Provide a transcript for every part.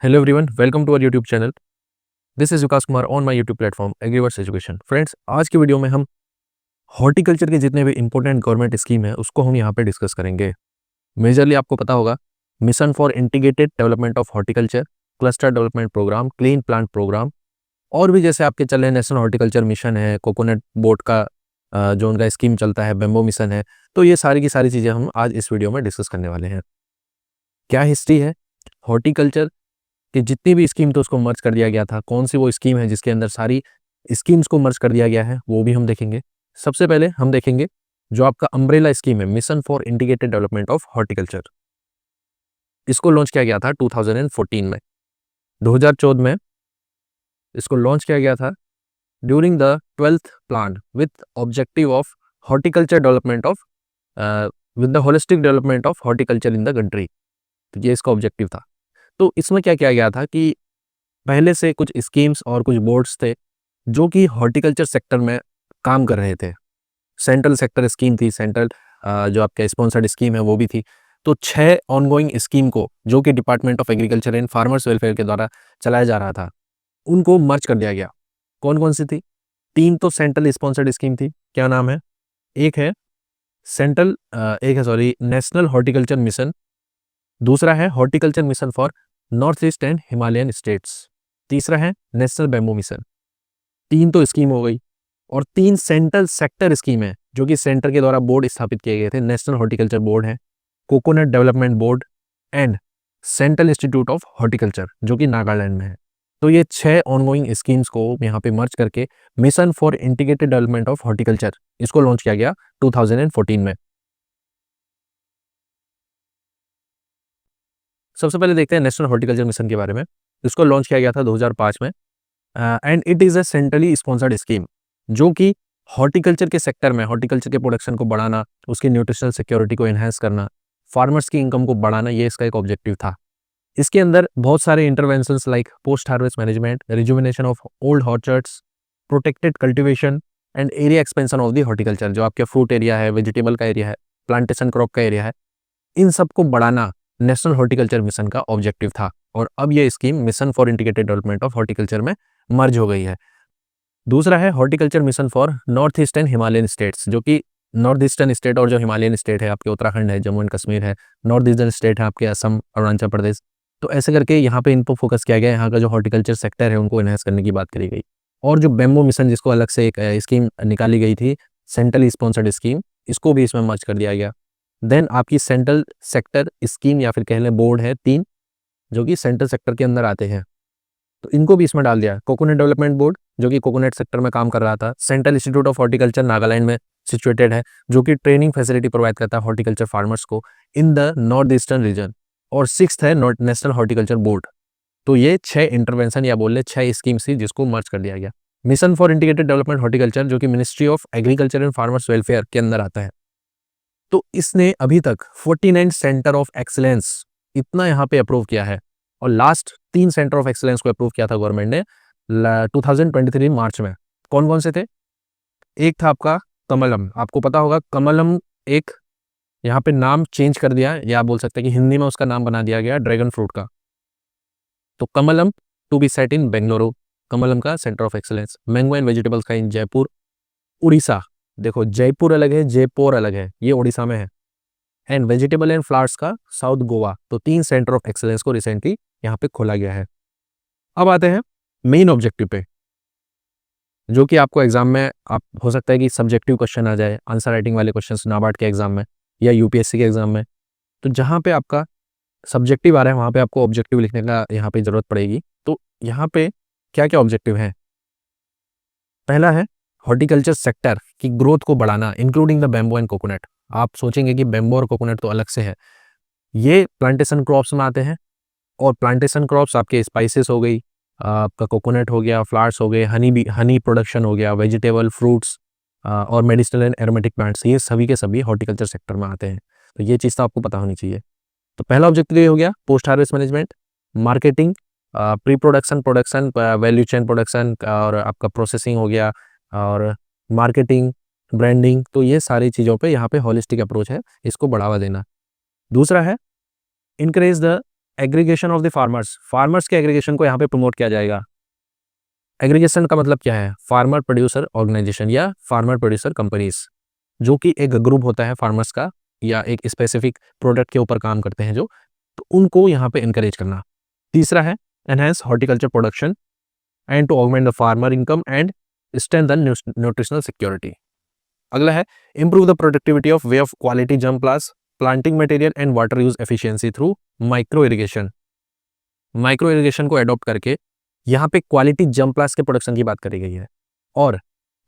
Hello everyone, welcome to our YouTube channel. This is Vikas Kumar on my YouTube platform Agriverse education. Friends, आज की video में हम horticulture के जितने भी इंपॉर्टेंट गवर्नमेंट स्कीम है उसको हम यहाँ पे डिस्कस करेंगे। मेजरली आपको पता होगा mission for integrated development of horticulture, cluster development programme, clean plant programme और भी जैसे आपके चल रहे नेशनल हॉर्टिकल्चर मिशन है, कोकोनट बोर्ड का जो उनका स्कीम चलता है, बेम्बो मिशन है। तो ये सारी की सारी चीज़ें हम आज इस वीडियो में डिस्कस करने वाले हैं। क्या हिस्ट्री है हॉर्टिकल्चर कि जितनी भी स्कीम तो उसको मर्ज कर दिया गया था, कौन सी वो स्कीम है जिसके अंदर सारी स्कीम्स को मर्ज कर दिया गया है, वो भी हम देखेंगे। सबसे पहले हम देखेंगे जो आपका अम्ब्रेला स्कीम है, mission for integrated development of horticulture. इसको लॉन्च किया गया था 2014 में, 2014 में इसको लॉन्च किया गया था during the 12th plan with objective of horticulture development of with the holistic development of horticulture in the country. तो ये इसका ऑब्जेक्टिव था। तो इसमें क्या किया गया था कि पहले से कुछ स्कीम्स और कुछ बोर्ड्स थे जो कि हॉर्टिकल्चर सेक्टर में काम कर रहे थे। सेंट्रल सेक्टर स्कीम थी, सेंट्रल जो आपका स्पॉन्सर्ड स्कीम है वो भी थी। तो 6 ऑनगोइंग स्कीम को जो कि department of agriculture and farmers welfare के द्वारा चलाया जा रहा था, उनको मर्ज कर दिया गया। कौन कौन सी थी? 3 तो सेंट्रल स्पॉन्सर्ड स्कीम थी। क्या नाम है? एक है नेशनल हॉर्टिकल्चर मिशन, दूसरा है horticulture mission for north east and Himalayan states, तीसरा है नेशनल बेम्बो मिशन। 3 तो स्कीम हो गई और 3 सेंट्रल सेक्टर स्कीम है जो कि सेंटर के द्वारा बोर्ड स्थापित किए गए थे। नेशनल हॉर्टिकल्चर बोर्ड है, coconut development board and central institute of horticulture जो कि नागालैंड में है। तो ये 6 ऑनगोइंग स्कीम्स को यहाँ पे मर्ज करके mission for integrated development of horticulture इसको लॉन्च किया गया 2014 में। सबसे पहले देखते हैं नेशनल हॉर्टिकल्चर मिशन के बारे में। इसको लॉन्च किया गया था 2005 में and it is a centrally sponsored scheme जो कि हॉर्टिकल्चर के सेक्टर में हॉर्टिकल्चर के प्रोडक्शन को बढ़ाना, उसकी न्यूट्रिशनल सिक्योरिटी को एनहांस करना, फार्मर्स की इनकम को बढ़ाना, ये इसका एक ऑब्जेक्टिव था। इसके अंदर बहुत सारे interventions like post harvest management, rejuvenation of old orchards, protected cultivation and area expansion of the horticulture, जो आपका फ्रूट एरिया है, वेजिटेबल का एरिया है, प्लांटेशन क्रॉप का एरिया है, इन सबको बढ़ाना नेशनल हॉर्टिकल्चर मिशन का ऑब्जेक्टिव था। और अब ये scheme mission for integrated development of horticulture में मर्ज हो गई है। दूसरा है horticulture mission for north eastern Himalayan states, जो कि नॉर्थ ईस्टर्न स्टेट और जो हिमालयन स्टेट है आपके उत्तराखंड है, जम्मू एंड कश्मीर है, नॉर्थ ईस्टर्न स्टेट है आपके असम, अरुणाचल प्रदेश। तो ऐसे करके यहाँ पे इनको फोकस किया गया, यहाँ का जो हॉर्टिकल्चर सेक्टर है उनको एनहांस करने की बात करी गई। और जो बेम्बो मिशन जिसको अलग से एक स्कीम निकाली गई थी, सेंट्रल स्पॉन्सर्ड स्कीम, इसको भी इसमें मर्ज कर दिया गया। देन आपकी सेंट्रल सेक्टर स्कीम या फिर कह लें बोर्ड है 3 जो कि सेंट्रल सेक्टर के अंदर आते हैं, तो इनको भी इसमें डाल दिया। कोकोनट डेवलपमेंट बोर्ड जो कि कोकोनट सेक्टर में काम कर रहा था, central institute of horticulture Nagaland में सिचुएटेड है जो कि ट्रेनिंग फैसिलिटी प्रोवाइड करता है हॉर्टिकल्चर फार्मर्स को in the north eastern region. और 6th है नेशनल हॉर्टिकल्चर बोर्ड। तो ये 6 इंटरवेंशन या बोल ले 6 स्कीम्स थी जिसको मर्ज कर दिया गया। Mission for integrated development horticulture जो कि ministry of agriculture and farmers welfare के अंदर आता है। तो इसने अभी तक 49 सेंटर ऑफ एक्सीलेंस इतना यहाँ पे अप्रूव किया है और लास्ट 3 सेंटर ऑफ एक्सीलेंस को अप्रूव किया था गवर्नमेंट ने 2023 मार्च में। कौन कौन से थे? एक था आपका कमलम, आपको पता होगा कमलम एक यहाँ पे नाम चेंज कर दिया, या बोल सकते हैं कि हिंदी में उसका नाम बना दिया गया ड्रैगन फ्रूट का। तो कमलम टू बी सेट इन बेंगलुरु, कमलम का centre of excellence. Mango and vegetables का इन जयपुर, उड़ीसा। देखो जयपुर अलग है, जयपुर अलग है, ये उड़ीसा में है। एंड वेजिटेबल एंड फ्लावर्स का साउथ गोवा। तो 3 सेंटर ऑफ एक्सीलेंस को रिसेंटली यहाँ पे खोला गया है। अब आते हैं मेन ऑब्जेक्टिव पे, जो कि आपको एग्जाम में आप हो सकता है कि सब्जेक्टिव क्वेश्चन आ जाए, आंसर राइटिंग वाले क्वेश्चन नाबार्ड के एग्जाम में या यूपीएससी के एग्जाम में। तो जहाँ पे आपका सब्जेक्टिव आ रहा है वहाँ पे आपको ऑब्जेक्टिव लिखने का यहाँ पे जरूरत पड़ेगी। तो यहाँ पे क्या क्या ऑब्जेक्टिव है? पहला है हॉर्टिकल्चर सेक्टर की ग्रोथ को बढ़ाना including the bamboo and coconut. आप सोचेंगे कि बेम्बो और कोकोनट तो अलग से है, ये प्लांटेशन क्रॉप्स में आते हैं। और प्लांटेशन क्रॉप्स आपके स्पाइसेस हो गई, आपका कोकोनट हो गया, फ्लावर्स हो गए, हनी प्रोडक्शन हो गया, वेजिटेबल, फ्रूट्स और मेडिसिनल एंड एरोमेटिक प्लांट्स, ये सभी के सभी हॉर्टिकल्चर सेक्टर में आते हैं। तो ये चीज़ तो आपको पता होनी चाहिए। तो पहला ऑब्जेक्टिव ये हो गया post harvest management, marketing, pre production, production, value chain production और आपका प्रोसेसिंग हो गया, और मार्केटिंग, ब्रांडिंग। तो ये सारी चीज़ों पे यहाँ पे होलिस्टिक अप्रोच है, इसको बढ़ावा देना। दूसरा है increase the aggregation of the farmers, farmers के एग्रीगेशन को यहाँ पे प्रमोट किया जाएगा। एग्रीगेशन का मतलब क्या है? फार्मर प्रोड्यूसर ऑर्गेनाइजेशन या फार्मर प्रोड्यूसर कंपनीज, जो कि एक ग्रुप होता है फार्मर्स का या एक स्पेसिफिक प्रोडक्ट के ऊपर काम करते हैं जो, तो उनको यहाँ पे इनकरेज करना। तीसरा है enhance horticulture production and to augment the farmer income and strengthen nutritional security. अगला है improve the productivity of way of quality germplasm, planting material and water use efficiency through micro irrigation. Micro irrigation को adopt करके यहाँ पे quality germ प्लास के production की बात करी गई है। और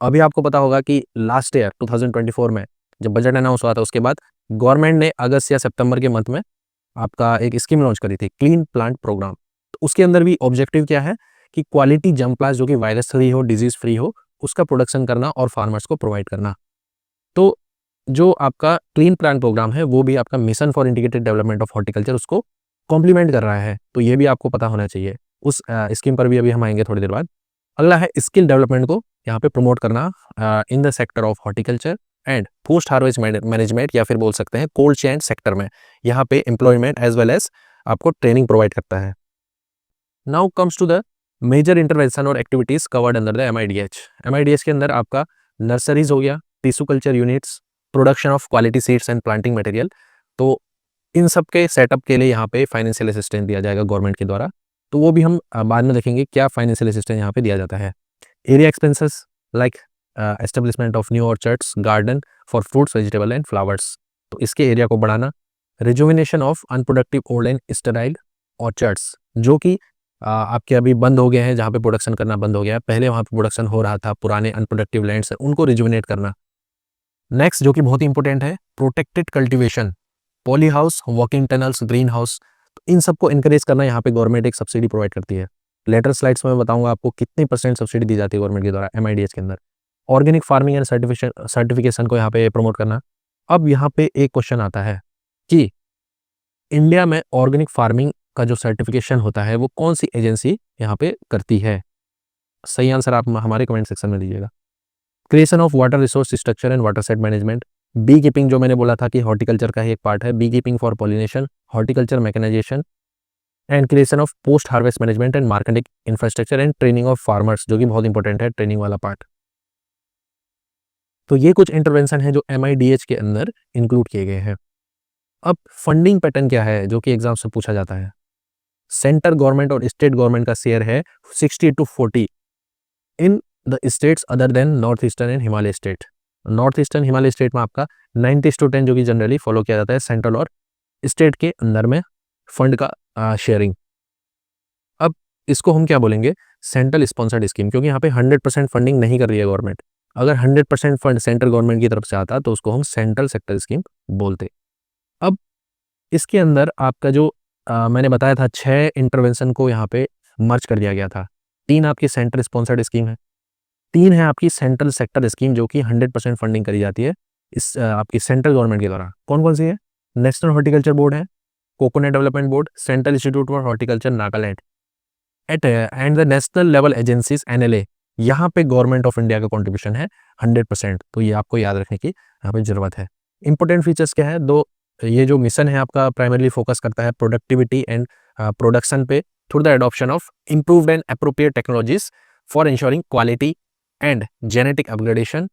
अभी आपको पता होगा कि लास्ट ईयर 2024 में जब बजट अनाउंस हुआ था, उसके बाद गवर्नमेंट ने अगस्त या सितंबर के मंथ में आपका एक स्कीम लॉन्च करी थी, क्लीन प्लांट प्रोग्राम। तो उसके अंदर भी ऑब्जेक्टिव क्या है कि क्वालिटी जर्म प्लास जो कि वायरस फ्री हो, डिजीज फ्री हो, उसका प्रोडक्शन करना और फार्मर्स को प्रोवाइड करना। तो जो आपका क्लीन प्लांट प्रोग्राम है वो भी आपका mission for integrated development of horticulture उसको कॉम्प्लीमेंट कर रहा है, तो ये भी आपको पता होना चाहिए। उस स्कीम पर भी अभी हम आएंगे थोड़ी देर बाद। अगला है स्किल डेवलपमेंट को यहाँ पे प्रमोट करना in the sector of horticulture and post harvest management, या फिर बोल सकते हैं कोल्ड चेन सेक्टर में यहाँ पे एम्प्लॉयमेंट एज वेल एज आपको ट्रेनिंग प्रोवाइड करता है। Now comes to the major intervention और activities covered under the MIDH। MIDH के अंदर आपका नर्सरीज हो गया, tissue culture units, production of quality seeds and planting material. तो इन सब के सेटअप के लिए यहाँ पे फाइनेंशियल असिस्टेंस दिया जाएगा गवर्नमेंट के द्वारा, तो वो भी हम बाद में देखेंगे क्या फाइनेंशियल असिस्टेंस यहाँ पे दिया जाता है। Area expenses like establishment of new orchards, garden for fruits, vegetable and flowers, तो इसके एरिया को बढ़ाना। Rejuvenation of unproductive old and sterile orchards, जो कि आपके अभी बंद हो गए हैं, जहाँ पे प्रोडक्शन करना बंद हो गया है, पहले वहाँ पे प्रोडक्शन हो रहा था, पुराने अनप्रोडक्टिव लैंड्स है उनको रिजुविनेट करना। नेक्स्ट जो कि बहुत इंपॉर्टेंट है, protected cultivation, poly house, walking tunnels, green house, तो इन सबको इनकरेज करना। यहाँ पे गवर्नमेंट एक सब्सिडी प्रोवाइड करती है। लेटर स्लाइड्स में बताऊंगा आपको कितनी % सब्सिडी दी जाती है गवर्नमेंट के द्वारा MIDH के अंदर। ऑर्गेनिक फार्मिंग एंड सर्टिफिकेशन को यहाँ पे प्रमोट करना। अब यहाँ पे एक क्वेश्चन आता है कि इंडिया में ऑर्गेनिक फार्मिंग का जो सर्टिफिकेशन होता है वो कौन सी एजेंसी यहाँ पे करती है? सही आंसर आप हमारे कमेंट सेक्शन में दीजिएगा। Creation of water resource structure and watershed management, beekeeping, जो मैंने बोला था कि हॉर्टिकल्चर का ही एक पार्ट है, beekeeping for pollination, horticulture mechanisation and creation of post harvest management and marketing infrastructure and training of farmers, जो कि बहुत इंपॉर्टेंट है, ट्रेनिंग वाला पार्ट। तो ये कुछ इंटरवेंशन है जो MIDH के अंदर इंक्लूड किए गए हैं। अब फंडिंग पैटर्न क्या है जो कि एग्जाम से पूछा जाता है। सेंट्रल गवर्नमेंट और स्टेट गवर्नमेंट का शेयर है 60-40 in the states other than north eastern and Himalaya state. North eastern Himalaya state में आपका 90:10 जो कि जनरली फॉलो किया जाता है सेंट्रल और स्टेट के अंदर में फंड का शेयरिंग। अब इसको हम क्या बोलेंगे? सेंट्रल स्पॉन्सर्ड स्कीम, क्योंकि यहाँ पे 100% फंडिंग नहीं कर रही है गवर्नमेंट। अगर 100% फंड सेंट्रल गवर्नमेंट की तरफ से आता तो उसको हम सेंट्रल सेक्टर स्कीम बोलते। अब इसके अंदर आपका जो मैंने बताया था 6 इंटरवेंशन को यहाँ पे मर्ज कर दिया गया था। 3 आपकी सेंट्रल स्पॉन्सर्ड स्कीम है, 3 है आपकी सेंट्रल सेक्टर स्कीम जो कि 100% फंडिंग करी जाती है इस आपकी सेंट्रल गवर्नमेंट के द्वारा। कौन कौन सी है? नेशनल हॉर्टिकल्चर बोर्ड है, coconut development board, central institute for horticulture Nagaland and the national level agencies NLA। यहाँ पे गवर्नमेंट ऑफ इंडिया का कॉन्ट्रीब्यूशन है 100%, तो ये आपको याद रखने की यहाँ पे जरूरत है। इंपॉर्टेंट फीचर्स क्या है? ये जो मिशन है आपका प्राइमरली फोकस करता है प्रोडक्टिविटी एंड प्रोडक्शन पे through the adoption of improved and appropriate technologies for ensuring quality and genetic upgradation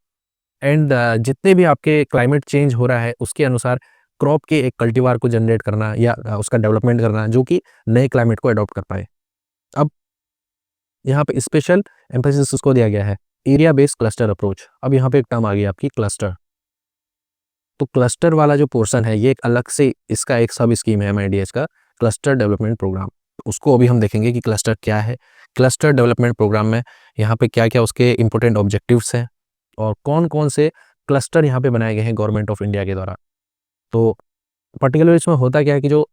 and जितने भी आपके क्लाइमेट चेंज हो रहा है उसके अनुसार क्रॉप के एक कल्टीवार को जनरेट करना या उसका डेवलपमेंट करना जो कि नए क्लाइमेट को अडॉप्ट कर पाए। अब यहाँ पे स्पेशल एम्फेसिस उसको दिया गया है एरिया बेस्ड क्लस्टर अप्रोच। अब यहाँ पे एक टर्म आ गई आपकी क्लस्टर, तो क्लस्टर वाला जो पोर्शन है ये एक अलग से इसका एक सब स्कीम है MIDH का, क्लस्टर डेवलपमेंट प्रोग्राम। उसको अभी हम देखेंगे कि क्लस्टर क्या है। क्लस्टर डेवलपमेंट प्रोग्राम में यहाँ पे क्या क्या उसके इंपॉर्टेंट ऑब्जेक्टिव्स हैं और कौन कौन से क्लस्टर यहाँ पे बनाए गए हैं गवर्नमेंट ऑफ इंडिया के द्वारा। तो पर्टिकुलर इसमें होता क्या है कि जो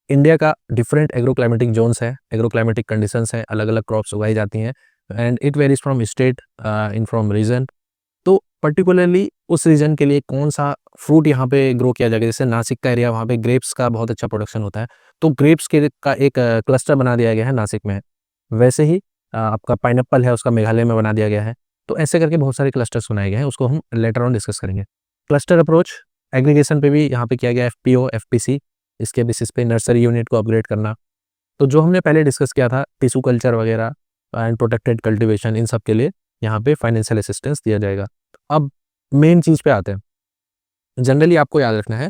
इंडिया का डिफरेंट एग्रोक्लाइमेटिक जोन्स है, एग्रोक्लाइमेटिक कंडीशंस हैं, अलग अलग क्रॉप्स उगाई जाती हैं and it varies from state in from region. तो पर्टिकुलरली उस रीजन के लिए कौन सा फ्रूट यहाँ पे ग्रो किया जाएगा। जैसे नासिक का एरिया, वहाँ पे ग्रेप्स का बहुत अच्छा प्रोडक्शन होता है, तो ग्रेप्स के का एक क्लस्टर बना दिया गया है नासिक में। वैसे ही आपका पाइनएप्पल है उसका मेघालय में बना दिया गया है। तो ऐसे करके बहुत सारे क्लस्टर्स बनाए गए हैं, उसको हम लेटर ऑन डिस्कस करेंगे। क्लस्टर अप्रोच एग्रीगेशन पे भी यहाँ पे किया गया FPO FPC, इसके बेसिस पे नर्सरी यूनिट को अपग्रेड करना, तो जो हमने पहले डिस्कस किया था टिश्यू कल्चर वगैरह एंड प्रोटेक्टेड कल्टीवेशन, इन सब के लिए यहाँ पे फाइनेंशियल असिस्टेंस दिया जाएगा। अब मेन चीज़ पे आते हैं। जनरली आपको याद रखना है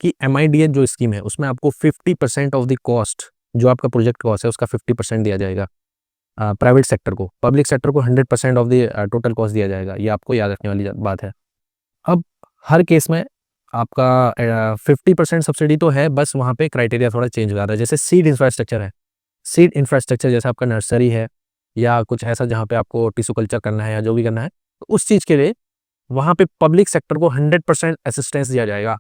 कि MIDH जो स्कीम है उसमें आपको 50% ऑफ द कॉस्ट, जो आपका प्रोजेक्ट कॉस्ट है उसका 50% दिया जाएगा प्राइवेट सेक्टर को। पब्लिक सेक्टर को 100% ऑफ द टोटल कॉस्ट दिया जाएगा। ये आपको याद रखने वाली बात है। अब हर केस में आपका 50% सब्सिडी तो है, बस वहाँ पे क्राइटेरिया थोड़ा चेंज हो जाता है। जैसे सीड इंफ्रास्ट्रक्चर है, सीड इंफ्रास्ट्रक्चर जैसे आपका नर्सरी है या कुछ ऐसा जहाँ पे आपको टिश्यू कल्चर करना है या जो भी करना है, तो उस चीज़ के लिए वहाँ पे पब्लिक सेक्टर को 100% असिस्टेंस दिया जाएगा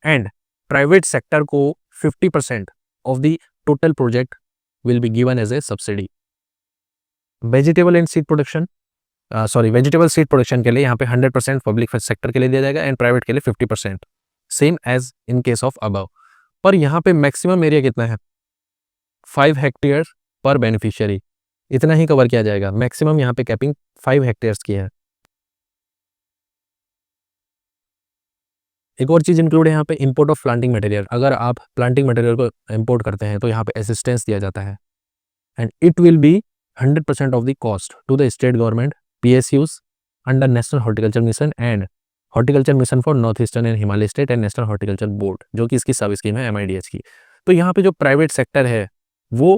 एंड प्राइवेट सेक्टर को 50% of the total project will be given as a subsidy. Vegetable and seed production vegetable seed production के लिए यहाँ पे 100% पब्लिक सेक्टर के लिए दिया जाएगा एंड प्राइवेट के लिए 50%, same as in case of above. पर यहाँ पे मैक्सिमम एरिया कितना है? 5 हेक्टेयर पर बेनिफिशियरी, इतना ही कवर किया जाएगा। मैक्सिमम यहाँ पे कैपिंग 5 हेक्टेयर्स की है। एक और चीज़ इंक्लूड है यहाँ पे, इंपोर्ट ऑफ प्लांटिंग मटेरियल। अगर आप प्लांटिंग मटेरियल को इंपोर्ट करते हैं तो यहाँ पे असिस्टेंस दिया जाता है and it will be 100% of the cost to the state government PSUs under national horticulture mission and horticulture mission for north eastern and Himalaya state and national horticulture board, जो कि इसकी सब स्कीम है MIDH की। तो यहाँ पे जो प्राइवेट सेक्टर है वो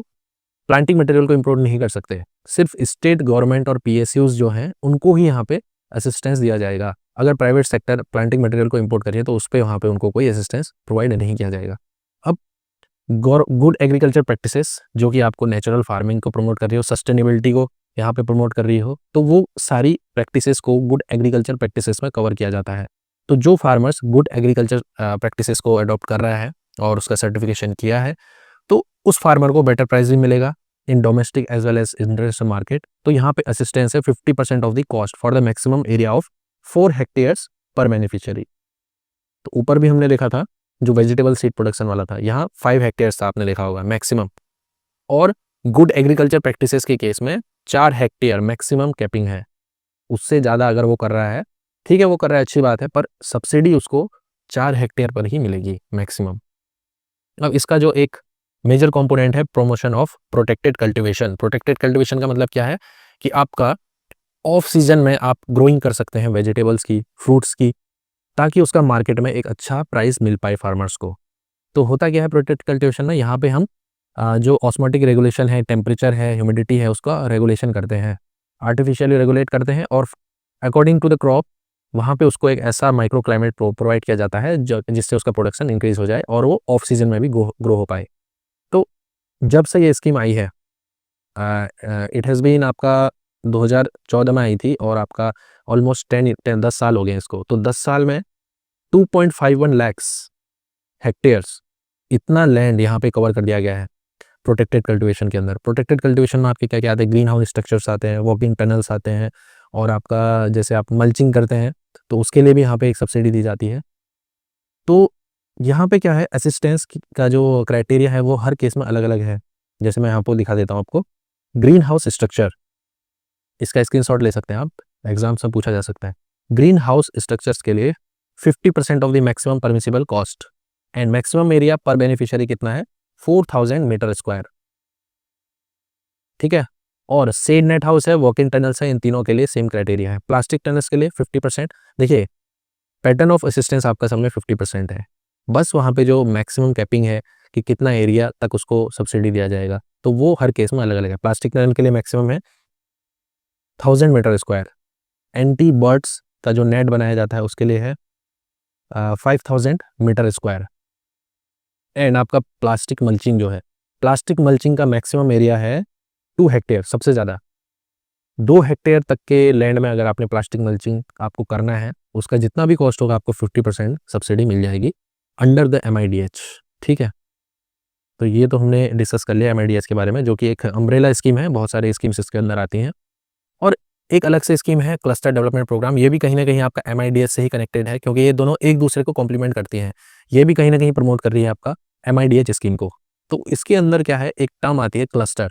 प्लांटिंग मटेरियल को इंपोर्ट नहीं कर सकते, सिर्फ स्टेट गवर्नमेंट और PSUs जो हैं उनको ही यहाँ पे असिस्टेंस दिया जाएगा। अगर प्राइवेट सेक्टर प्लांटिंग मटेरियल को इंपोर्ट करिए तो उस पर वहाँ पे उनको कोई असिस्टेंस प्रोवाइड नहीं किया जाएगा। अब गुड एग्रीकल्चर प्रैक्टिसेस, जो कि आपको नेचुरल फार्मिंग को प्रमोट कर रही हो, सस्टेनेबिलिटी को यहाँ पे प्रमोट कर रही हो, तो वो सारी प्रैक्टिसेस को गुड एग्रीकल्चर प्रैक्टिसेस में कवर किया जाता है। तो जो फार्मर्स गुड एग्रीकल्चर प्रैक्टिसेस को अडॉप्ट कर रहा है और उसका सर्टिफिकेशन किया है, तो उस फार्मर को बेटर प्राइस भी मिलेगा in domestic as well as international market. तो यहाँ पे असिस्टेंस है 50% of the cost for the maximum area of 4 hectares per beneficiary. तो ऊपर भी हमने देखा था जो वेजिटेबल सीड प्रोडक्शन वाला था, यहाँ 5 हेक्टेयर्स था, आपने देखा होगा मैक्सिमम। और गुड एग्रीकल्चर प्रैक्टिसेस के केस में 4 हेक्टेयर मैक्सिमम कैपिंग है। उससे ज़्यादा अगर वो कर रहा है, ठीक है, वो कर रहा है, अच्छी बात है, पर सब्सिडी उसको 4 हेक्टेयर पर ही मिलेगी मैक्सिमम। अब इसका जो एक मेजर कंपोनेंट है promotion of protected cultivation. Protected cultivation का मतलब क्या है कि आपका ऑफ सीजन में आप ग्रोइंग कर सकते हैं वेजिटेबल्स की, फ्रूट्स की, ताकि उसका मार्केट में एक अच्छा प्राइस मिल पाए फार्मर्स को। तो होता क्या है प्रोटेक्टेड कल्टीवेशन में, यहाँ पे हम जो ऑस्मोटिक रेगुलेशन है, टेम्परेचर है, ह्यूमिडिटी है, उसका रेगुलेशन करते हैं, आर्टिफिशियली रेगुलेट करते हैं और अकॉर्डिंग टू द क्रॉप वहाँ पे उसको एक ऐसा माइक्रो क्लाइमेट प्रोवाइड किया जाता है जिससे उसका प्रोडक्शन इंक्रीज हो जाए और वो ऑफ सीजन में भी ग्रो हो पाए। तो जब से ये स्कीम आई है, इट हैज़ बीन आपका 2014 में आई थी और आपका ऑलमोस्ट 10 साल हो गए इसको। तो 10 साल में 2.51 लैक्स हेक्टेयर्स इतना लैंड यहाँ पे कवर कर दिया गया है प्रोटेक्टेड कल्टीवेशन के अंदर। प्रोटेक्टेड कल्टीवेशन में आपके क्या क्या आते हैं? ग्रीन हाउस स्ट्रक्चर्स आते हैं, वॉकिंग टनल्स आते हैं, और आपका जैसे आप मल्चिंग करते हैं तो उसके लिए भी यहाँ पे एक सब्सिडी दी जाती है। तो यहाँ पे क्या है, असिस्टेंस का जो क्राइटेरिया है वो हर केस में अलग अलग है। जैसे मैं यहाँ पर दिखा देता हूँ आपको, ग्रीन हाउस स्ट्रक्चर, इसका स्क्रीनशॉट ले सकते हैं आप, एग्जाम्स में पूछा जा सकता है। ग्रीन हाउस स्ट्रक्चर्स के लिए 50% of the maximum permissible cost and maximum area पर बेनिफिशियरी कितना है? 4000 मीटर स्क्वायर, ठीक है। और शेड नेट हाउस है, वॉकिंग टनल्स है, इन तीनों के लिए सेम क्राइटेरिया है। प्लास्टिक टनल्स के लिए 50%। देखिए पैटर्न ऑफ असिस्टेंस आपका सब में 50% है, बस वहाँ पे जो मैक्सिमम कैपिंग है कि कितना एरिया तक उसको सब्सिडी दिया जाएगा, तो वो हर केस में अलग अलग है। प्लास्टिक टनल के लिए मैक्सिमम है 1000 मीटर स्क्वायर। एंटी बर्ड्स का जो नेट बनाया जाता है उसके लिए है 5000 मीटर स्क्वायर। एंड आपका प्लास्टिक मल्चिंग जो है, प्लास्टिक मल्चिंग का मैक्सिमम एरिया है 2 हेक्टेयर, सबसे ज़्यादा 2 हेक्टेयर तक के लैंड में अगर आपने प्लास्टिक मल्चिंग आपको करना है, उसका जितना भी कॉस्ट होगा आपको 50% सब्सिडी मिल जाएगी अंडर द MIDH, ठीक है। तो ये तो हमने डिस्कस कर लिया MIDH के बारे में, जो कि एक अम्ब्रेला स्कीम है, बहुत सारे स्कीम्स इसके अंदर आती हैं। और एक अलग से स्कीम है क्लस्टर डेवलपमेंट प्रोग्राम, ये भी कहीं ना कहीं आपका MIDH से ही कनेक्टेड है, क्योंकि ये दोनों एक दूसरे को कॉम्प्लीमेंट करती हैं। ये भी कहीं ना कहीं प्रमोट कर रही है आपका MIDH स्कीम को। तो इसके अंदर क्या है, एक टर्म आती है क्लस्टर।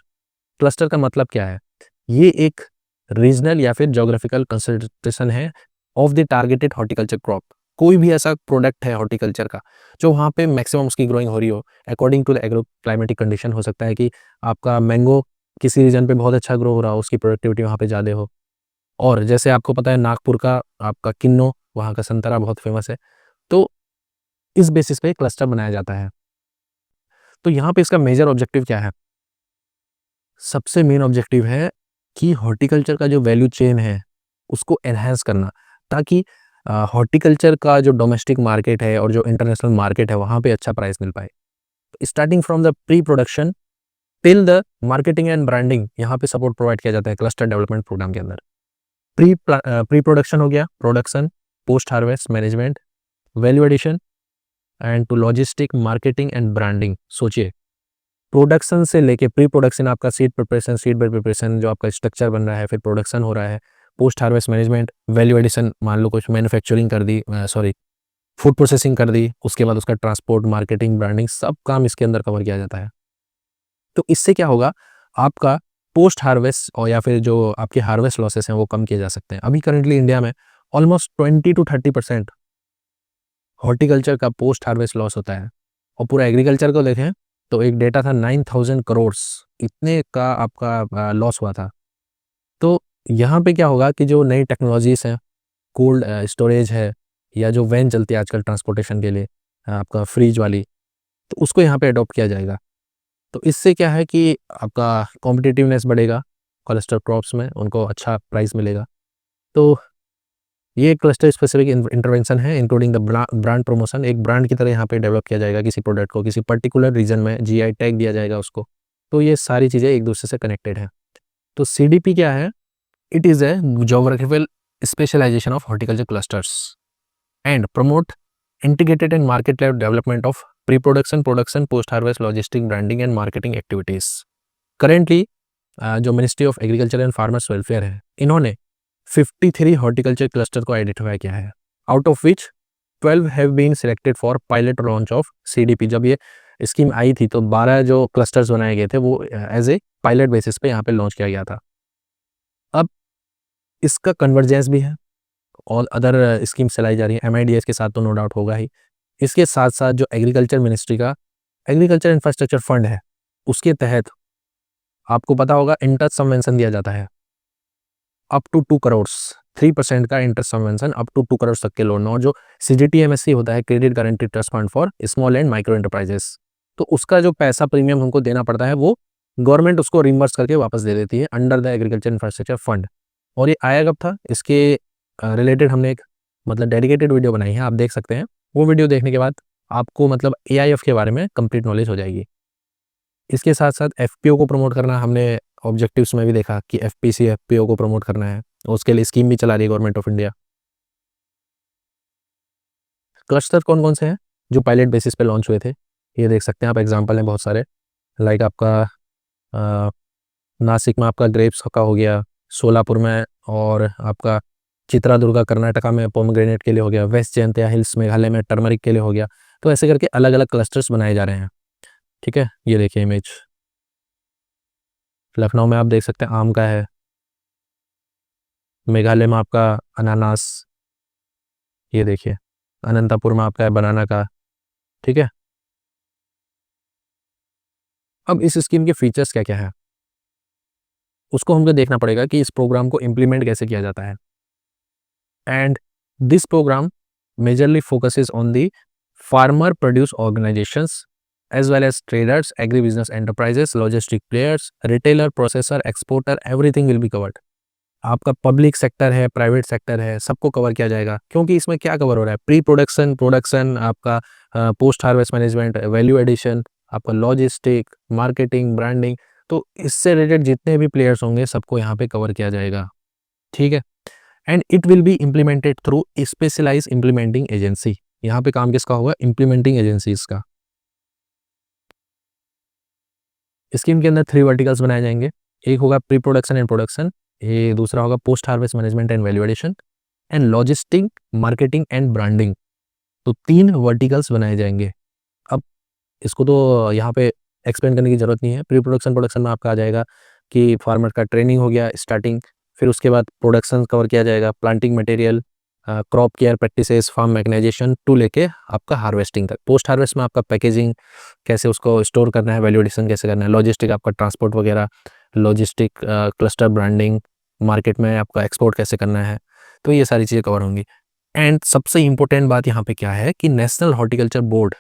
क्लस्टर का मतलब क्या है? ये एक रीजनल या फिर जोग्राफिकल कंसंट्रेशन है of the targeted horticulture crop. कोई भी ऐसा प्रोडक्ट है हॉर्टिकल्चर का जो वहाँ पे मैक्सिमम उसकी ग्रोइंग हो रही हो according to the agro climatic condition. हो सकता है कि आपका मैंगो किसी रीजन पे बहुत अच्छा ग्रो हो रहा हो, उसकी प्रोडक्टिविटी वहाँ पे ज़्यादा हो। और जैसे आपको पता है नागपुर का आपका किन्नो, वहाँ का संतरा बहुत फेमस है। तो इस बेसिस पे क्लस्टर बनाया जाता है। तो यहाँ पे इसका मेजर ऑब्जेक्टिव क्या है? सबसे मेन ऑब्जेक्टिव है कि हॉर्टिकल्चर का जो वैल्यू चेन है उसको एनहांस करना, ताकि हॉर्टिकल्चर का जो डोमेस्टिक मार्केट है और जो इंटरनेशनल मार्केट है वहाँ पे अच्छा प्राइस मिल पाए। Starting from the pre production till the marketing and branding, यहाँ पे सपोर्ट प्रोवाइड किया जाता है क्लस्टर डेवलपमेंट प्रोग्राम के अंदर। प्री प्रोडक्शन हो गया, production, post harvest management, value addition and to logistic, marketing and branding. सोचिए, प्रोडक्शन से लेके प्री प्रोडक्शन, आपका seed preparation, seed bed preparation, जो आपका स्ट्रक्चर बन रहा है, फिर प्रोडक्शन हो रहा है, post harvest management, value addition, मान लो कुछ मैन्युफैक्चरिंग कर दी, सॉरी फूड प्रोसेसिंग कर दी, उसके बाद उसका ट्रांसपोर्ट, मार्केटिंग, ब्रांडिंग, सब काम इसके अंदर कवर किया जाता है। तो इससे क्या होगा, आपका पोस्ट हार्वेस्ट और या फिर जो आपके हार्वेस्ट लॉसेस हैं वो कम किए जा सकते हैं। अभी करेंटली इंडिया में ऑलमोस्ट 20 to 30% हॉर्टिकल्चर का पोस्ट हार्वेस्ट लॉस होता है। और पूरा एग्रीकल्चर को देखें तो एक डेटा था 9,000 करोड़, इतने का आपका लॉस हुआ था। तो यहाँ पे क्या होगा कि जो नई टेक्नोलॉजीज़ हैं, कोल्ड स्टोरेज है, या जो वैन चलती है आजकल ट्रांसपोर्टेशन के लिए, आपका फ्रीज वाली, तो उसको यहाँ पे अडॉप्ट किया जाएगा। तो इससे क्या है कि आपका कॉम्पिटिटिवनेस बढ़ेगा, क्लस्टर क्रॉप्स में उनको अच्छा प्राइस मिलेगा। तो ये क्लस्टर स्पेसिफिक इंटरवेंशन है, इंक्लूडिंग द ब्रांड प्रमोशन। एक ब्रांड की तरह यहाँ पे डेवलप किया जाएगा किसी प्रोडक्ट को, किसी पर्टिकुलर रीजन में जीआई टैग दिया जाएगा उसको। तो ये सारी चीज़ें एक दूसरे से कनेक्टेड हैं। तो सीडीपी क्या है? It is a geographical specialisation of horticulture clusters and promote integrated and market led development of pre-production, production, post-harvest, logistic, branding and marketing activities. Currently, जो ministry of agriculture and farmers welfare है, इन्होंने 53 horticulture cluster को identify किया है, out of which 12 have been selected for pilot launch of CDP. जब ये scheme आई थी तो 12 जो क्लस्टर्स बनाए गए थे वो एज ए पायलट बेसिस पे यहाँ पे लॉन्च किया गया था। अब इसका कन्वर्जेंस भी है और अदर स्कीम चलाई जा रही है, एमआईडीएस के साथ तो नो डाउट होगा ही। इसके साथ साथ जो एग्रीकल्चर मिनिस्ट्री का एग्रीकल्चर इंफ्रास्ट्रक्चर फंड है, उसके तहत आपको पता होगा इंटरेस्ट सबवेंशन दिया जाता है अप टू 2 करोड़, 3% का interest subvention up to 2 crore तक के लोन। और जो सीजीटीएमएससी होता है, credit guarantee trust fund for small and micro enterprises, तो उसका जो पैसा प्रीमियम हमको देना पड़ता है वो गवर्नमेंट उसको रिम्बर्स करके वापस दे देती है under the agriculture infrastructure fund. और ये आया कब था, इसके रिलेटेड हमने एक मतलब डेडिकेटेड वीडियो बनाई है, आप देख सकते हैं। वो वीडियो देखने के बाद आपको मतलब एआईएफ के बारे में कंप्लीट नॉलेज हो जाएगी। इसके साथ साथ एफपीओ को प्रमोट करना हमने ऑब्जेक्टिव्स में भी देखा कि एफपीसी एफपीओ को प्रमोट करना है, उसके लिए स्कीम भी चला रही है गवर्नमेंट ऑफ इंडिया। क्लस्टर कौन कौन से हैं जो पायलट बेसिस पे लॉन्च हुए थे, ये देख सकते हैं आप, एग्जाम्पल हैं बहुत सारे। लाइक आपका नासिक में आपका ग्रेप्स का हो गया, सोलापुर में, और आपका चित्रादुर्गा कर्नाटका में पोमग्रेनेट के लिए हो गया, वेस्ट जयंतिया हिल्स मेघालय में टर्मरिक के लिए हो गया। तो ऐसे करके अलग अलग क्लस्टर्स बनाए जा रहे हैं। ठीक है, ये देखिए इमेज, लखनऊ में आप देख सकते हैं आम का है, मेघालय में आपका अनानास, ये देखिए अनंतपुर में आपका है बनाना का। ठीक है, अब इस स्कीम के फीचर्स क्या क्या है उसको हमको देखना पड़ेगा कि इस प्रोग्राम को इम्प्लीमेंट कैसे किया जाता है। And this programme majorly focuses on the farmer produce organizations as well as traders, agribusiness enterprises, logistic players, retailer, processor, exporter, everything will be covered. आपका पब्लिक सेक्टर है, प्राइवेट सेक्टर है, सबको cover किया जाएगा। क्योंकि इसमें क्या कवर हो रहा है, प्री प्रोडक्शन, प्रोडक्शन, आपका post harvest management, value addition, आपका लॉजिस्टिक, मार्केटिंग, ब्रांडिंग। तो इससे रिलेटेड जितने भी प्लेयर्स होंगे सबको यहाँ पे कवर किया जाएगा। ठीक है, and it will be implemented through specialise implementing agency. यहाँ पे काम किसका होगा, इम्प्लीमेंटिंग एजेंसीज का। स्कीम के अंदर 3 वर्टिकल्स बनाए जाएंगे, एक होगा प्री प्रोडक्शन एंड प्रोडक्शन, ये दूसरा होगा post harvest management and value addition, and logistic, marketing and branding. तो 3 वर्टिकल्स बनाए जाएंगे। अब इसको तो यहाँ पे एक्सप्लेन करने की जरूरत नहीं है। प्री प्रोडक्शन प्रोडक्शन में आपका आ जाएगा कि फार्मर का ट्रेनिंग हो गया स्टार्टिंग, फिर उसके बाद प्रोडक्शन कवर किया जाएगा, planting material, crop care practices, farm mechanisation to लेके आपका हार्वेस्टिंग तक। पोस्ट हार्वेस्ट में आपका पैकेजिंग कैसे, उसको स्टोर करना है, वैल्यू एडिशन कैसे करना है, लॉजिस्टिक आपका ट्रांसपोर्ट वगैरह, लॉजिस्टिक क्लस्टर ब्रांडिंग, मार्केट में आपका एक्सपोर्ट कैसे करना है, तो ये सारी चीज़ें कवर होंगी। एंड सबसे इंपॉर्टेंट बात यहाँ पे क्या है कि national horticulture board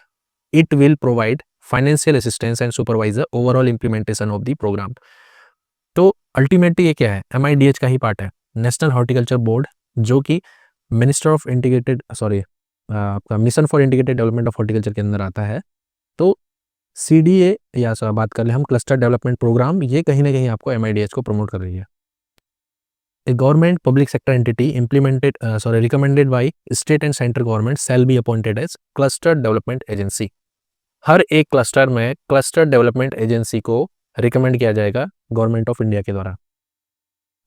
it will provide financial assistance and supervise the overall implementation of the programme. तो अल्टीमेटली ये क्या है, MIDH का ही पार्ट है, नेशनल हॉर्टिकल्चर बोर्ड, जो कि मिनिस्टर ऑफ इंटीग्रेटेड आपका mission for integrated development of horticulture के अंदर आता है। तो CDA या बात कर ले हम क्लस्टर डेवलपमेंट प्रोग्राम, ये कहीं ना कहीं आपको MIDH को प्रमोट कर रही है। A government public sector entity recommended by state and central government shall be appointed as cluster development agency। हर एक क्लस्टर में क्लस्टर डेवलपमेंट एजेंसी को रिकमेंड किया जाएगा गवर्नमेंट ऑफ इंडिया के द्वारा।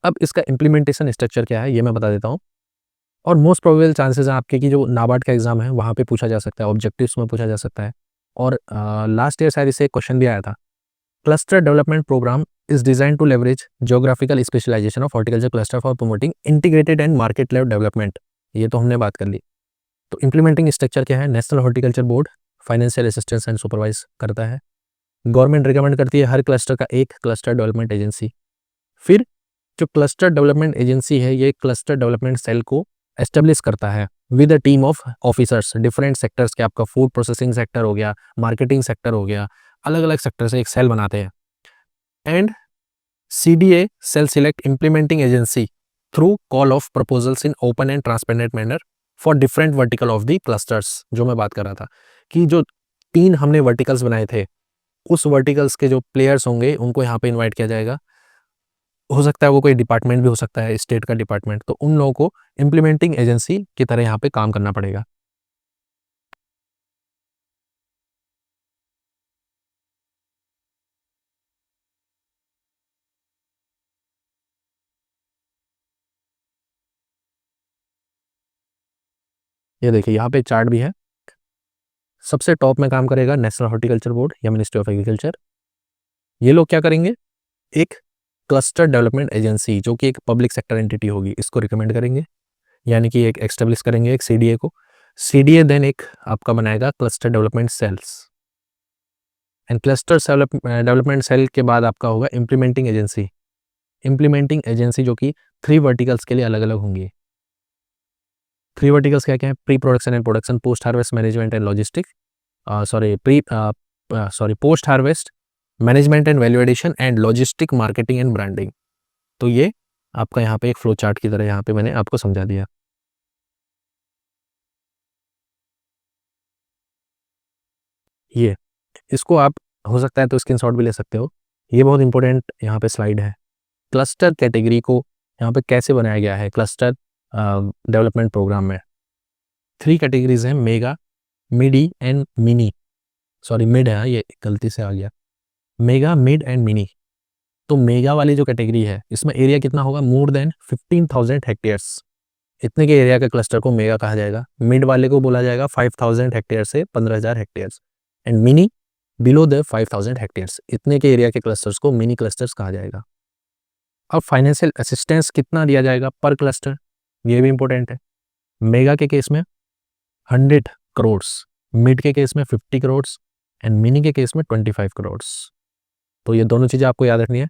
अब इसका इम्प्लीमेंटेशन स्ट्रक्चर क्या है ये मैं बता देता हूँ। और मोस्ट प्रोबेबल चांसेस हैं आपके कि जो नाबार्ड का एग्जाम है वहाँ पे पूछा जा सकता है, ऑब्जेक्टिव्स में पूछा जा सकता है। और लास्ट ईयर शायद इसे एक क्वेश्चन भी आया था। Cluster development programme is designed to leverage geographical specialization of horticulture cluster for promoting integrated and market led development। ये तो हमने बात कर ली। तो इम्प्लीमेंटिंग स्ट्रक्चर क्या है, national horticulture board financial assistance and supervise करता है, गवर्नमेंट रिकमेंड करती है हर क्लस्टर का एक क्लस्टर डेवलपमेंट एजेंसी। फिर जो क्लस्टर डेवलपमेंट एजेंसी है ये क्लस्टर डेवलपमेंट सेल को एस्टेब्लिश करता है with a team of officers different sectors के, आपका फूड प्रोसेसिंग सेक्टर हो गया, मार्केटिंग सेक्टर हो गया, अलग अलग सेक्टर से एक सेल बनाते हैं। And CDA shall select implementing agency through call of proposals in open and transparent manner for different vertical of the clusters। जो मैं बात कर रहा था कि जो 3 हमने वर्टिकल्स बनाए थे उस वर्टिकल्स के जो प्लेयर्स होंगे उनको यहाँ पे इनवाइट किया जाएगा। हो सकता है वो कोई डिपार्टमेंट भी हो सकता है, स्टेट का डिपार्टमेंट, तो उन लोगों को इम्प्लीमेंटिंग एजेंसी की तरह यहाँ पे काम करना पड़ेगा। ये देखिए यहाँ पे चार्ट भी है। सबसे टॉप में काम करेगा नेशनल हॉर्टिकल्चर बोर्ड या मिनिस्ट्री ऑफ एग्रीकल्चर। ये लोग क्या करेंगे, एक क्लस्टर डेवलपमेंट एजेंसी जो कि एक पब्लिक सेक्टर एंटिटी होगी इसको रिकमेंड करेंगे, यानी कि एक एस्टेब्लिश करेंगे एक CDA को। CDA देन एक आपका बनाएगा cluster development cells, and cluster development cell के बाद आपका होगा इम्प्लीमेंटिंग एजेंसी। इम्प्लीमेंटिंग एजेंसी जो कि 3 वर्टिकल्स के लिए अलग अलग होंगी। 3 वर्टिकल्स क्या क्या है, pre production and production, post harvest management and logistic, post harvest management and value addition and logistic marketing and branding. तो ये आपका यहाँ पे एक फ्लो चार्ट की तरह यहाँ पे मैंने आपको समझा दिया। ये इसको आप हो सकता है तो स्क्रीनशॉट भी ले सकते हो, ये बहुत इंपॉर्टेंट यहाँ पे स्लाइड है। क्लस्टर कैटेगरी को यहाँ पे कैसे बनाया गया है क्लस्टर डेवलपमेंट प्रोग्राम में। 3 कैटेगरीज हैं, mega, MIDI and mini. Sorry mid है, ये गलती से आ गया, मेगा, मिड एंड मिनी। तो मेगा वाली जो कैटेगरी है इसमें एरिया कितना होगा, मोर देन 15,000 हेक्टेयर्स, इतने के एरिया के क्लस्टर को मेगा कहा जाएगा। मिड वाले को बोला जाएगा 5,000 हेक्टेयर से 15,000 hectares, and mini below the 5,000 hectares, इतने के एरिया के क्लस्टर्स को मिनी क्लस्टर्स कहा जाएगा। अब फाइनेंशियल असिस्टेंस कितना दिया जाएगा पर क्लस्टर, ये भी इंपॉर्टेंट है। मेगा के केस में 100 करोड़, मिड के केस में 50 करोड़ एंड मिनी के केस में 25 करोड़। तो ये दोनों चीज़ें आपको याद रखनी है,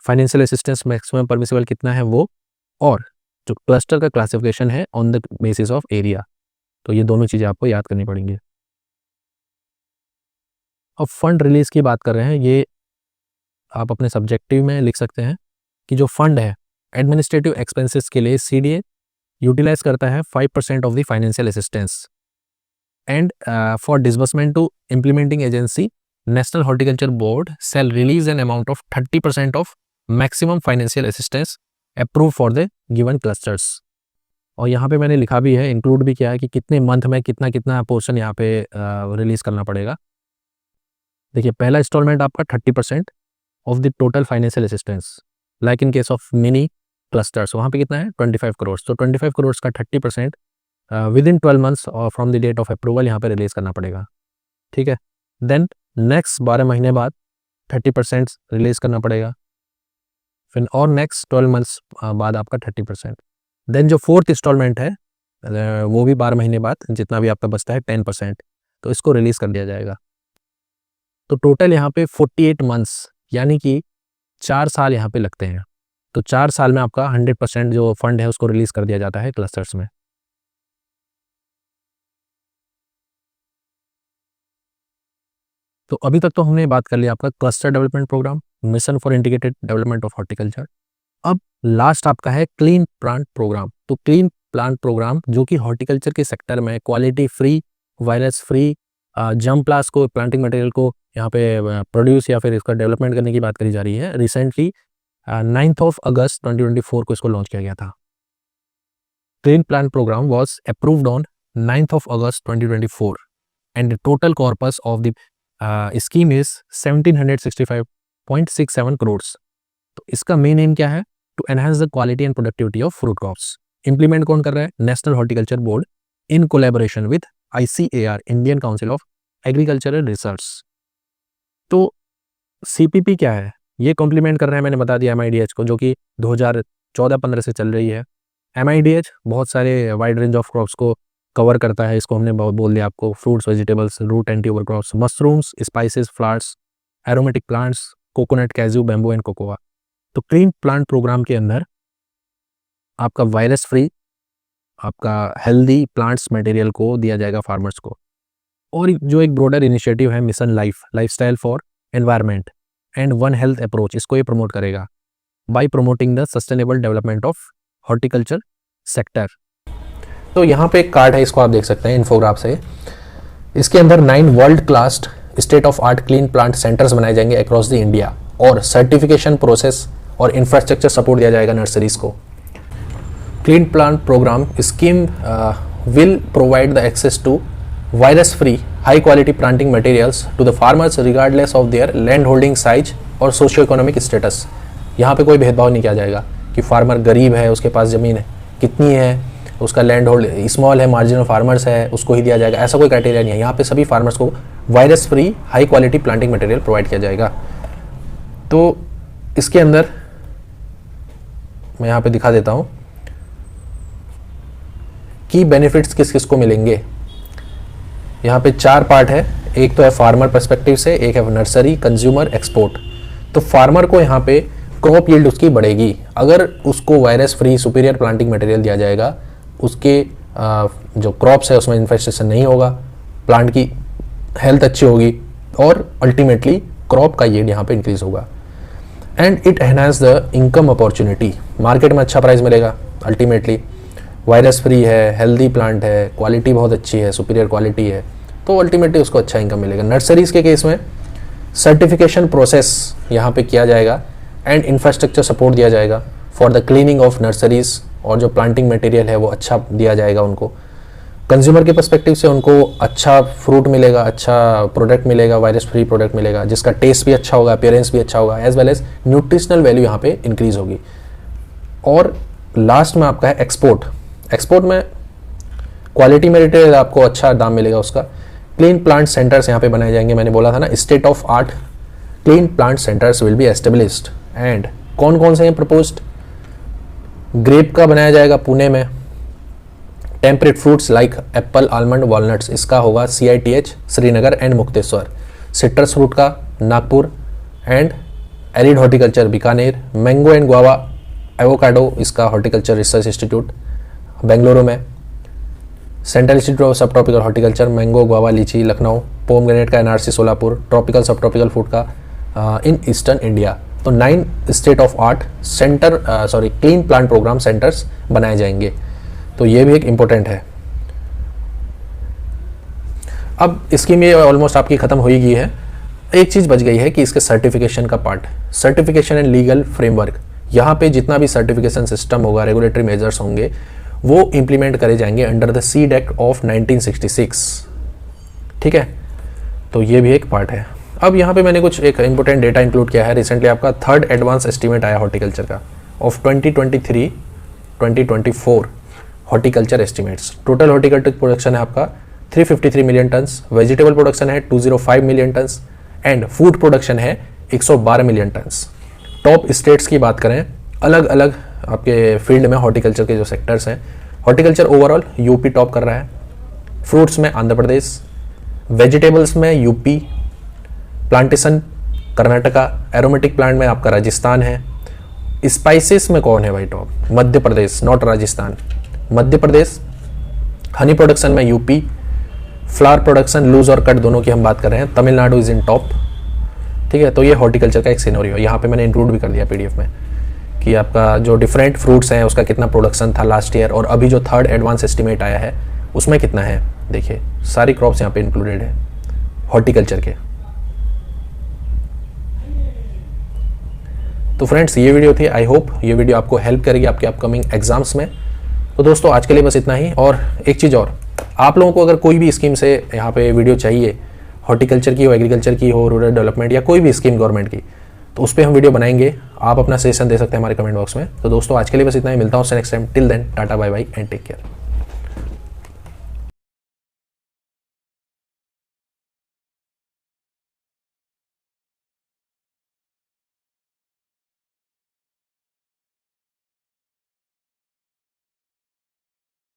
फाइनेंशियल असिस्टेंस मैक्सिमम परमिसिबल कितना है वो, और जो क्लस्टर का क्लासिफिकेशन है on the basis of area. तो ये दोनों चीज़ें आपको याद करनी पड़ेंगी। अब फंड रिलीज की बात कर रहे हैं, ये आप अपने सब्जेक्टिव में लिख सकते हैं कि जो फंड है एडमिनिस्ट्रेटिव एक्सपेंसेस के लिए CDA यूटिलाइज करता है 5% of the financial assistance, and for disbursement to implementing agency national horticulture board cell release an amount of 30% of maximum financial assistance approve for the given clusters. और यहाँ पे मैंने लिखा भी है, इंक्लूड भी किया है कि कितने मंथ में कितना कितना पोर्शन यहाँ पे रिलीज करना पड़ेगा। देखिए पहला इंस्टॉलमेंट आपका 30% of the total financial assistance, like in case of mini clusters वहाँ पे कितना है 25 करोड़। तो 25 करोड़ का 30% within 12 months from the date of approval यहाँ पे रिलीज करना पड़ेगा। ठीक है, देन नेक्स्ट 12 महीने बाद 30% रिलीज करना पड़ेगा, फिर और नेक्स्ट 12 मंथ्स बाद आपका 30%। देन जो 4th इंस्टॉलमेंट है वो भी 12 महीने बाद जितना भी आपका बचता है 10%, तो इसको रिलीज़ कर दिया जाएगा। तो टोटल यहाँ पे 48 मंथ्स यानी कि 4 साल यहाँ पे लगते हैं। तो 4 साल में आपका 100% जो फंड है उसको रिलीज़ कर दिया जाता है क्लस्टर्स में। तो अभी तक तो हमने बात कर लिया आपका cluster development programme, mission for integrated development of horticulture. अब लास्ट आपका है क्लीन प्लांट प्रोग्राम। तो क्लीन प्लांट प्रोग्राम जो कि हॉर्टिकल्चर के सेक्टर में quality free, virus free germplasm को, प्लांटिंग मटेरियल को यहाँ पे प्रोड्यूस या फिर इसका डेवलपमेंट करने की बात करी जा रही है। रिसेंटली 9th of August 2024 को इसको लॉन्च किया गया था। Clean plant programme was approved on 9th of August 2024 and the total corpus of the scheme is 1765.67 crores. तो इसका मेन एम क्या है? To enhance the quality and productivity of fruit crops. Implement कौन कर रहा है? National horticulture board in collaboration with ICAR, Indian council of agricultural research. तो CPP क्या है? ये कॉम्प्लीमेंट कर रहे हैं, मैंने बता दिया MIDH को, जो कि 2014-15 से चल रही है। MIDH बहुत सारे वाइड रेंज ऑफ क्रॉप्स को कवर करता है। इसको हमने बोल दिया आपको, fruits, vegetables, root and tuber crops, mushrooms, spices, flowers, aromatic plants, coconut, cashew, bamboo and cocoa. तो क्लीन प्लांट प्रोग्राम के अंदर आपका वायरस फ्री, आपका हेल्दी प्लांट्स मटेरियल को दिया जाएगा फार्मर्स को। और जो एक ब्रॉडर इनिशिएटिव है mission lifestyle for environment and one health approach, इसको ये प्रमोट करेगा bye promoting the sustainable development of horticulture sector. तो यहाँ पे एक कार्ड है, इसको आप देख सकते हैं इन्फोग्राफ से। इसके अंदर 9 world class state of art clean plant centres बनाए जाएंगे अक्रॉस द इंडिया, और सर्टिफिकेशन प्रोसेस और इंफ्रास्ट्रक्चर सपोर्ट दिया जाएगा नर्सरीज को। Clean plant programme scheme will provide the access to virus free high quality planting materials to the farmers regardless of their land holding size और socio economic status. यहाँ पे कोई भेदभाव नहीं किया जाएगा कि फार्मर गरीब है, उसके पास ज़मीन कितनी है, उसका लैंड होल्ड स्मॉल है, मार्जिनल फार्मर्स है, उसको ही दिया जाएगा, ऐसा कोई क्राइटेरिया नहीं है। यहाँ पे सभी फार्मर्स को virus free high quality planting material provide किया जाएगा। तो इसके अंदर मैं यहाँ पे दिखा देता हूँ की बेनिफिट्स किस किस को मिलेंगे। यहाँ पे 4 पार्ट है। एक तो है फार्मर पर्सपेक्टिव से, एक है नर्सरी, कंज्यूमर, एक्सपोर्ट। तो फार्मर को यहाँ पे क्रॉप यील्ड उसकी बढ़ेगी अगर उसको virus free superior planting material दिया जाएगा। उसके जो क्रॉप्स है उसमें इन्फेस्टेशन नहीं होगा, प्लांट की हेल्थ अच्छी होगी और अल्टीमेटली क्रॉप का यील्ड यहाँ पे इंक्रीज होगा। And it enhance the income opportunity, market में अच्छा प्राइस मिलेगा। अल्टीमेटली वायरस फ्री है, हेल्दी प्लांट है, क्वालिटी बहुत अच्छी है, सुपीरियर क्वालिटी है, तो अल्टीमेटली उसको अच्छा इनकम मिलेगा। नर्सरीज के केस में सर्टिफिकेशन प्रोसेस यहाँ पे किया जाएगा एंड इंफ्रास्ट्रक्चर सपोर्ट दिया जाएगा for the cleaning of nurseries, और जो प्लांटिंग मटेरियल है वो अच्छा दिया जाएगा उनको। कंज्यूमर के पर्सपेक्टिव से उनको अच्छा फ्रूट मिलेगा, अच्छा प्रोडक्ट मिलेगा, वायरस फ्री प्रोडक्ट मिलेगा जिसका टेस्ट भी अच्छा होगा, अपीयरेंस भी अच्छा होगा, as well as nutritional value यहाँ पे इंक्रीज होगी। और लास्ट में आपका है एक्सपोर्ट। एक्सपोर्ट में क्वालिटी मटेरियल आपको अच्छा दाम मिलेगा उसका। क्लीन प्लांट सेंटर्स यहाँ पे बनाए जाएंगे, मैंने बोला था ना, state of art clean plant centres will be established. And कौन कौन से हैं प्रपोज्ड? ग्रेप का बनाया जाएगा पुणे में, temperate fruits like apple, almond, walnuts, इसका होगा CITH Srinagar and Mukteshwar. Citrus fruit का Nagpur and arid horticulture Bikaner. Mango and guava, avocado, इसका हॉर्टिकल्चर रिसर्च इंस्टीट्यूट बेंगलुरु में। Central institute of sub tropical horticulture, mango, guava, lychee Lucknow. Pomegranate का NRC Solapur. Tropical sub tropical food का in eastern India. तो 9 state of art centre clean plant programme centres बनाए जाएंगे। तो ये भी एक इम्पोर्टेंट है। अब स्कीम ये ऑलमोस्ट आपकी खत्म हो ही गई है। एक चीज़ बच गई है कि इसके सर्टिफिकेशन का part, certification and legal framework. यहाँ पे जितना भी सर्टिफिकेशन सिस्टम होगा, रेगुलेटरी मेजर्स होंगे, वो इंप्लीमेंट करे जाएंगे under the seed act of 1966। ठीक है, तो ये भी एक पार्ट है। अब यहाँ पे मैंने कुछ एक इंपॉर्टेंट डेटा इंक्लूड किया है। रिसेंटली आपका 3rd एडवांस एस्टीमेट आया हॉर्टिकल्चर का of 2023-2024 horticulture estimates. Total horticulture production है आपका 353 मिलियन टन्स, वेजिटेबल प्रोडक्शन है 205 million tons and food production है 112 मिलियन टन्स। टॉप स्टेट्स की बात करें, अलग अलग आपके फील्ड में हॉर्टिकल्चर के जो सेक्टर्स हैं हॉर्टिकल्चर ओवरऑल यूपी टॉप कर रहा है, फ्रूट्स में आंध्र प्रदेश, वेजिटेबल्स में UP, plantation Karnataka, aromatic plant में आपका राजस्थान है, स्पाइसेस में कौन है भाई top? Madhya Pradesh, not Rajasthan, Madhya Pradesh, honey production में यूपी, फ्लावर प्रोडक्शन लूज और कट दोनों की हम बात कर रहे हैं, तमिलनाडु इज इन टॉप। ठीक है, तो ये हॉर्टिकल्चर का एक सिनेरियो यहाँ पे मैंने इंक्लूड भी कर दिया पीडीएफ में कि आपका जो डिफरेंट फ्रूट्स हैं उसका कितना प्रोडक्शन था लास्ट ईयर और अभी जो थर्ड एडवांस एस्टिमेट आया है उसमें कितना है। देखिए सारी क्रॉप्स यहाँ पे इंक्लूडेड है हॉर्टिकल्चर के। तो फ्रेंड्स ये वीडियो थी, आई होप ये वीडियो आपको हेल्प करेगी आपके अपकमिंग एग्जाम्स में। तो दोस्तों आज के लिए बस इतना ही। और एक चीज़ और, आप लोगों को अगर कोई भी स्कीम से यहाँ पे वीडियो चाहिए, हॉर्टिकल्चर की हो, एग्रीकल्चर की हो, रूरल डेवलपमेंट या कोई भी स्कीम गवर्नमेंट की, तो उस पर हम वीडियो बनाएंगे। आप अपना सजेशन दे सकते हैं हमारे कमेंट बॉक्स में। तो दोस्तों आज के लिए बस इतना ही, मिलता हूँ next time. Till then tata bye bye and take care.